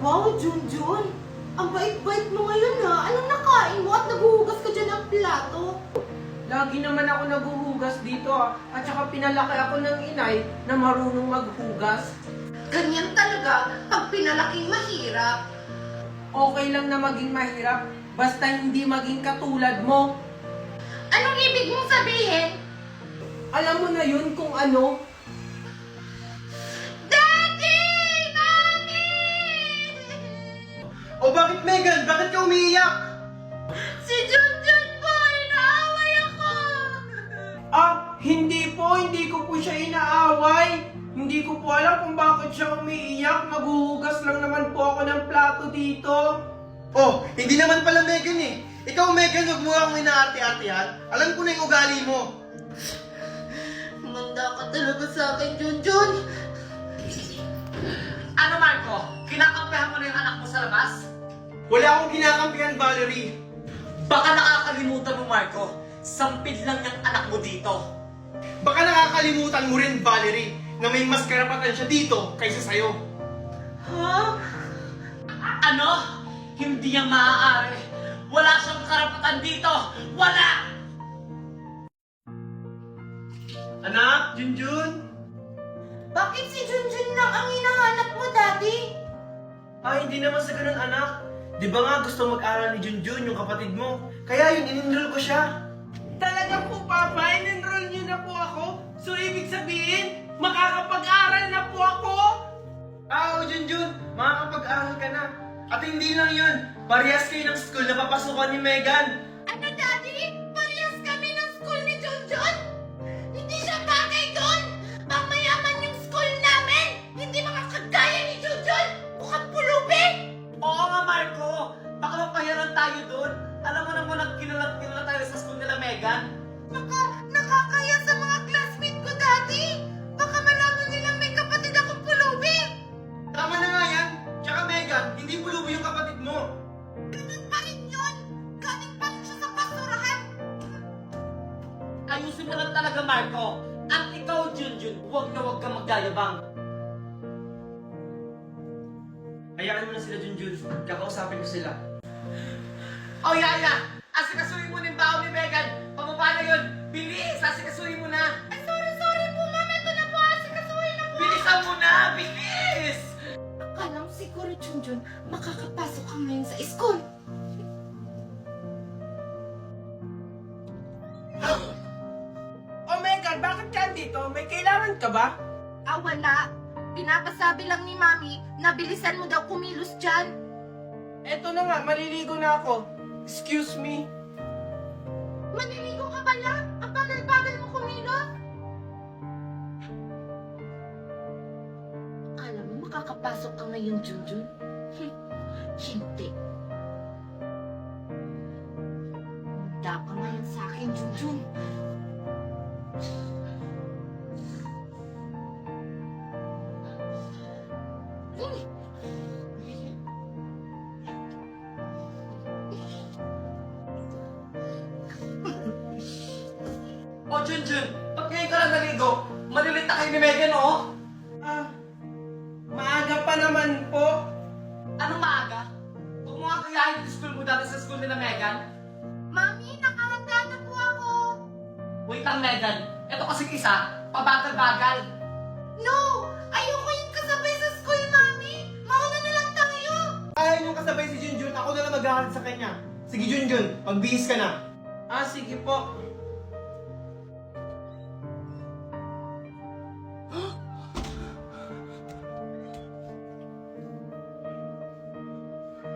Wow, Junjun! Ang bait-bait mo ngayon ha! Anong nakain mo at naguhugas ka dyan ng plato? Lagi naman ako naguhugas dito at saka pinalaki ako ng inay na marunong maghugas. Ganyan talaga pag pinalaking mahirap. Okay lang na maging mahirap, basta hindi maging katulad mo. Anong ibig mong sabihin? Alam mo na yun kung ano. Daddy! Mami! O bakit, Megan? Bakit ka umiiyak? Si Junjun po! Inaaway ako! Hindi ko po siya inaaway. Hindi ko po alam kung bakit siya umiiyak. Maghuhugas lang naman po ako ng plato dito. Oh, hindi naman pala Megan eh. Ikaw, Megan, huwag mo akong inaarte-artehan. Alam ko na yung ugali mo. Manda ka talaga sa akin, Junjun. Ano, Marco? Kinakampihan mo na yung anak mo sa labas? Wala akong kinakampihan, Valerie. Baka nakakalimutan mo, Marco. Sampid lang yung anak mo dito. Baka nakakalimutan mo rin, Valerie, na may mas karapatan siya dito kaysa sa'yo. Ha? Ano? Hindi yan maaari. Wala siyang karapatan dito. Wala! Anak, Junjun? Bakit si Junjun lang ang hinahanap mo, Daddy? Hindi naman sa ganun, anak. Di ba nga gusto mag-aral ni Junjun, yung kapatid mo? Kaya yun, in-enroll ko siya. Talaga po, Papa, in-enroll niyo na po ako? So, ibig sabihin, makakapag-aral na po ako? Oo, Junjun, makakapag-aral ka na. At hindi lang yun, parehas kayo ng school na papasukan ni Megan. Ano, Daddy? Parehas kami ng school ni Junjun? Hindi siya bagay doon! Pangmayaman yung school namin! Hindi mga kagaya ni Junjun! Mukhang pulubi! Oo nga, Marco. Baka mapahiran tayo doon. Alam mo naman, kilala tayo sa school nila, Megan. Nakakaya sa mga classmate ko, Daddy! Baka malaman nilang may kapatid akong pulubi! Tama na nga yan. Tsaka Megan, hindi pulubo yung kapatid mo. Ganun pa rin yun! Galing pa rin siya sa basurahan! Ayusin mo lang talaga, Marco. At ikaw, Junjun, huwag na huwag kang magyayabang. Hayaan mo na sila, Junjun. Kakausapin ko sila. Oh, Yaya! Asikasuhin mo na yung baon ni Megan! Pamaba na yun! Bilis! Asikasuhin mo na! Ay, sorry po, Mama! Ito na po! Asikasuhin na po! Bilisan mo na! Bilis! Akala mo siguro, Junjun, makakapasok ka ngayon sa school. Oh, Megan, bakit ka dito? May kailangan ka ba? Wala. Pinapasabi lang ni Mami na bilisan mo daw kumilos dyan. Eto na nga, maliligo na ako. Excuse me. Maniligo ka pala? Ang bagal-bagal mo kumilos. Alam mo, makakapasok ka ngayon, Junjun? Hindi. Handa ka ngayon sa akin, Junjun. Oh, Junjun! Ba't ngayon ka lang naligo? Malilit na kayo ni Megan, oh! Maaga pa naman po. Anong maaga? Huwag mo nga kayahin yung school mo dati sa school nila, Megan. Mami, nakahanda na po ako. Wait lang, Megan. Ito kasi isa, pabagal-bagal. No! Ayoko yung kasabay sa school, Mami! Mauna na lang tayo! Ayaw niyong kasabay si Junjun, ako na lang mag-aaral sa kanya. Sige, Junjun, magbihis ka na. Sige po.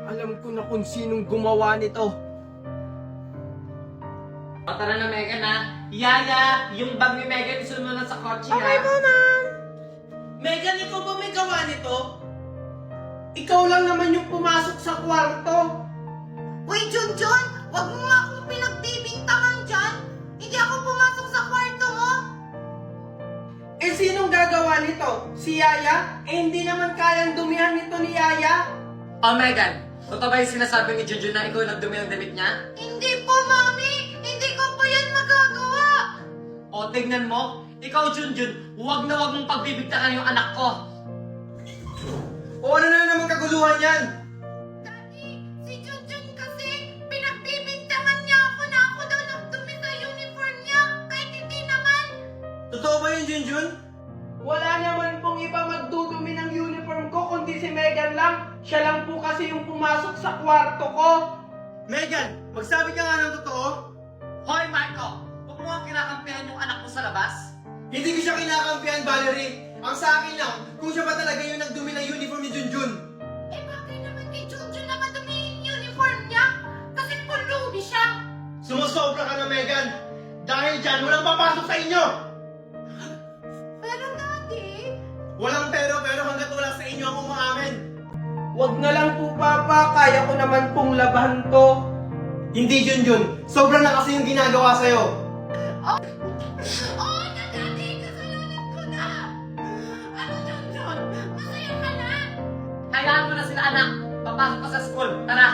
Alam ko na kung sinong gumawa nito. O, tara na, Megan, ha? Yaya, yung bag ni Megan, isunod mo lang sa kotse, ha? Okay po, ma'am. Megan, ikaw ba may gawa nito? Ikaw lang naman yung pumasok sa kwarto. Uy, Junjun! Huwag mo nga akong pinagbibintangan dyan! Hindi ako pumasok sa kwarto mo! Sinong gagawa nito? Si Yaya? Hindi naman kayang dumihan nito ni Yaya. Oh, Megan, totoo ba yung sinasabi ni Junjun na ikaw nagdumi ng damit niya? Hindi po, Mami! Hindi ko po yan magagawa! O, tignan mo, ikaw, Junjun, huwag na huwag mong pagbibigtakan yung anak ko. O ano na naman kaguluhan yan? Daddy, si Junjun kasi pinagbibintangan niya ako na ako daw nagdumi sa uniform niya kahit hindi naman. Totoo ba yun, Junjun? Wala naman pong iba magdudumi ng uniform ko kundi si Megan lang. Siya lang po kasi yung pumasok sa kwarto ko. Megan, magsabi ka nga ng totoo. Hoy, Marco! Huwag mo ang kinakampihan yung anak mo sa labas. Hindi ko siya kinakampihan, Valerie. Ang sa akin lang, kung siya ba talaga yung nagdumi ng uniform ni Junjun. Eh bakit naman kay Junjun na madumi yung uniform niya? Kasi pulubi siya. Sumusobra ka na, Megan. Dahil dyan, walang papasok sa inyo. Pero Daddy, Walang pero hanggat wala sa inyo ang umaamin. Wag na lang po, Papa. Kaya ko naman pong labahan to. Hindi, Junjun. Sobra na kasi yung ginagawa sa'yo. oo na Daddy, kasalanan ko na. Ano Junjun? Masaya ka na? Kailangan mo na sila, anak. Papasok ka sa school. Tara!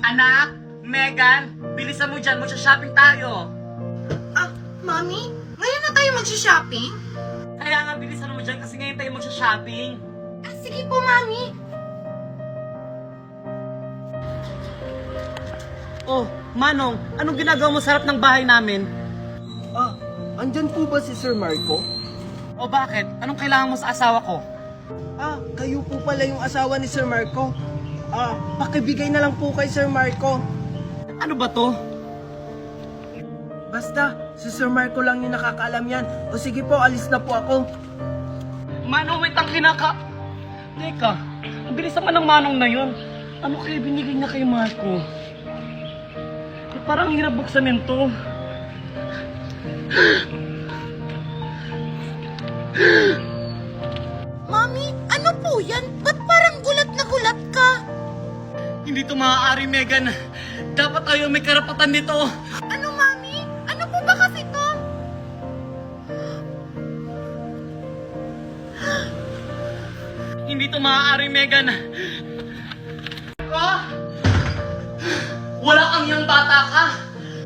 Anak! Megan! Bilisan mo dyan. Magsha-shopping tayo. Ah, Mami, ngayon na tayo mag-shopping? Kaya nga bilisan mo dyan kasi ngayon tayo magsha-shopping. Ah, sige po, Mami. Oh, Manong, anong ginagawa mo sa harap ng bahay namin? Andyan po ba si Sir Marco? O bakit? Anong kailangan mo sa asawa ko? Kayo po pala yung asawa ni Sir Marco. Pakibigay na lang po kay Sir Marco. Ano ba to? Basta, si Sir Marco lang yung nakakaalam yan. O sige po, alis na po ako. Manong, wait ang Teka, ang bilis naman ng Manong na yun. Ano kaya binigay niya kay Marco? Parang hirap buksanin to. Mami, ano po yan? Ba't parang gulat na gulat ka? Hindi to maaari, Megan. Dapat tayo may karapatan nito. Ano, Mami? Ano po ba kasi to? Hindi to maaari, Megan. Wala kang iyang bata ka.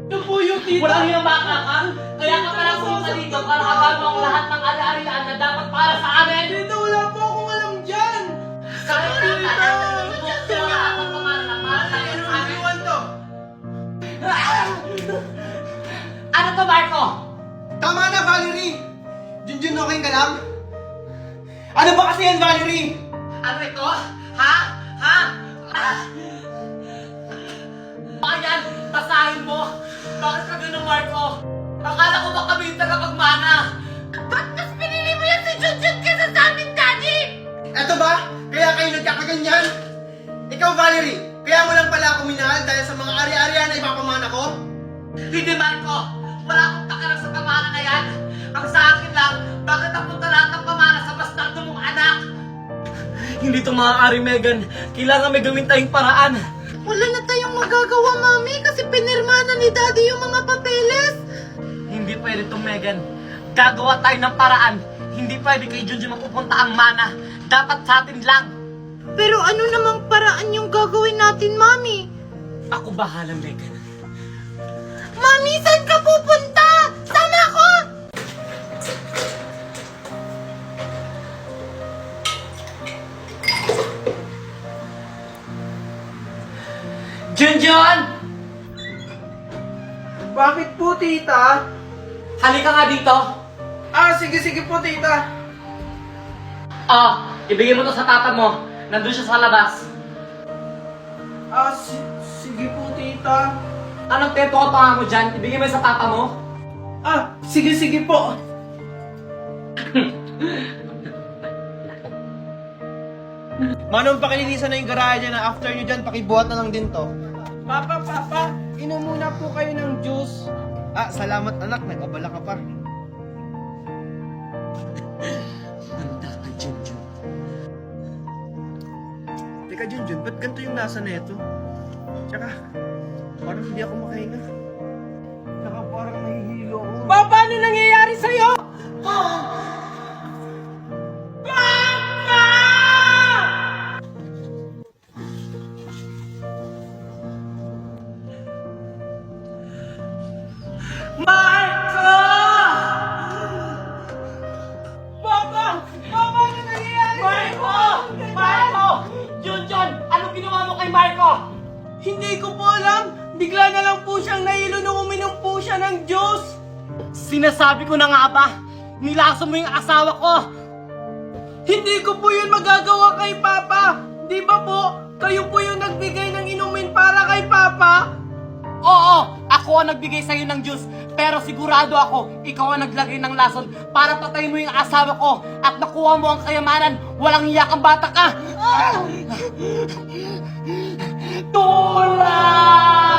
Ito po yung tita. Wala kang iyang bata ka. Kaya ka pala pumunta dito para agad ang lahat ng ari-arian na dapat para sa amin. Tita, wala po akong alam dyan. Kaya ka wala kang pamanaman para sa amin. Iwan to. Ano to, Marco? Tama na, Valerie. Junjun, okay ka lang? Ano ba kasi yan, Valerie? Ano ito? Ha? Ha? Ayan, basahin mo. Bakit ka ganun, Marco? Akala ko ba kami yung tagapagmana? Ba't mas pinili mo yan si Junjun kaysa sa amin, Daddy? Eto ba? Kaya kayo nagkakaganyan? Ikaw, Valerie, kaya mo lang pala ako minahal dahil sa mga ari-arian na ipapamana ko? Hindi, Marco. Wala akong takalang sa pamana na yan. Ang sa akin lang, bakit napunta lahat ng pamana sa bastardo mong anak? Hindi ito maaari, Megan. Kailangan may gawin tayong paraan. Wala na tayong magagawa, Mami, kasi pinirma na ni Daddy yung mga papeles. Hindi pwede ito, Megan. Gagawa tayo ng paraan. Hindi pwede kay Junjun mapupunta ang mana. Dapat sa atin lang. Pero ano namang paraan yung gagawin natin, Mami? Ako bahala, Megan. Mami, saan ka pupunta? Sama ako! Junjun! Bakit po, tita? Halika nga dito. Sige po, tita. Ibigay mo to sa tata mo. Nandun siya sa labas. Sige po, tita. Anong tempo ka pa mo dyan? Ibigay mo sa tata mo. Sige po. Manong, pakilinisan na yung garahe dyan na after nyo dyan, pakibuhat na lang din to. Papa, inom muna po kayo ng juice. Salamat anak, nag-abala ka pa. Handa ka, Junjun. Teka, Junjun, ba't ganito yung lasa na ito? Tsaka, parang hindi ako makahinga. Tsaka parang nahihilo ako. Papa, ano nangyayari sa'yo? Marco! Papa! Hindi ko po alam. Bigla na lang po siyang nahilo nung uminom po siya ng juice. Sinasabi ko na nga ba, nilaso mo yung asawa ko. Hindi ko po yun magagawa kay Papa. Di ba po, kayo po yung nagbigay ng inumin para kay Papa? Oo, ako ang nagbigay sa'yo ng juice. Pero sigurado ako, ikaw ang naglagay ng lason para patayin mo yung asawa ko at nakuha mo ang kayamanan. Walang iyak ang bata ka. Tulad!